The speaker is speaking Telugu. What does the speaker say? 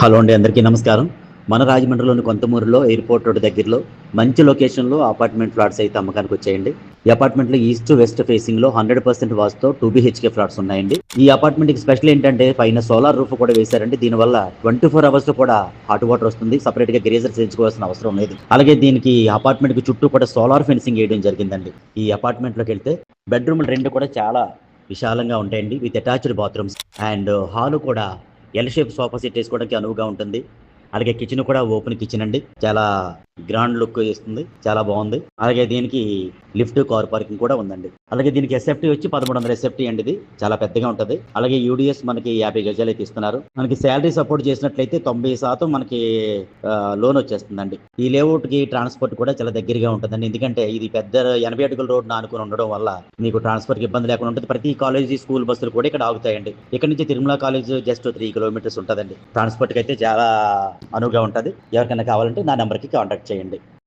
హలో అండి, అందరికీ నమస్కారం. మన రాజమండ్రిలోని కొంతమూరులో ఎయిర్పోర్ట్ రోడ్ దగ్గరలో మంచి లొకేషన్లో అపార్ట్మెంట్ ఫ్లాట్స్ అయితే అమ్మకానికి వచ్చాయండి. ఈ అపార్ట్మెంట్లో ఈస్ట్ వెస్ట్ ఫేసింగ్ లో 100% వాస్తుతో 2 BHK ఫ్లాట్స్ ఉన్నాయండి. ఈ అపార్ట్మెంట్ కి స్పెషల్ ఏంటంటే పైన సోలార్ రూఫ్ కూడా వేశారండి. దీనివల్ల 24 అవర్స్ కూడా హాట్ వాటర్ వస్తుంది. సపరేట్ గా గ్రేజర్ చేయించుకోవాల్సిన అవసరం లేదు. అలాగే దీనికి అపార్ట్మెంట్ కి చుట్టూ కూడా సోలార్ ఫెన్సింగ్ వేయడం జరిగిందండి. ఈ అపార్ట్మెంట్ లోకి వెళ్తే బెడ్రూమ్ రెండు కూడా చాలా విశాలంగా ఉంటాయండి, with attached bathrooms. And hall కూడా ఎల్ షేప్ సోఫా సెట్ వేసుకోవడానికి అనువుగా ఉంటుంది. అలాగే కిచెన్ కూడా ఓపెన్ కిచెన్ అండి, చాలా గ్రాండ్ లుక్ ఇస్తుంది, చాలా బాగుంది. అలాగే దీనికి లిఫ్ట్, కార్ పార్కింగ్ కూడా ఉందండి. అలాగే దీనికి ఎస్ఎఫ్టీ వచ్చి 1300 ఎస్ఎఫ్టీ అండి. ఇది చాలా పెద్దగా ఉంటది. అలాగే యూడిఎస్ మనకి 50 గజాలు అయితే ఇస్తున్నారు. మనకి శాలరీ సపోర్ట్ చేసినట్లయితే 90% మనకి లోన్ వచ్చేస్తుందండి. ఈ లేఅవుట్ కి ట్రాన్స్పోర్ట్ కూడా చాలా దగ్గరగా ఉంటుందండి. ఎందుకంటే ఇది పెద్ద 80 అడుగుల రోడ్ ఆనుకుని ఉండడం వల్ల మీకు ట్రాన్స్పోర్ట్ కి ఇబ్బంది లేకుండా ఉంటుంది. ప్రతి కాలేజీ, స్కూల్ బస్సులు కూడా ఇక్కడ ఆగుతాయండి. ఇక్కడ నుంచి తిరుమల కాలేజ్ జస్ట్ 3 కిలోమీటర్స్ ఉంటుందండి. ట్రాన్స్పోర్ట్ కి అయితే చాలా అనువుగా ఉంటుంది. ఎవరికైనా కావాలంటే నా నెంబర్కి కాంటాక్ట్ చేయండి.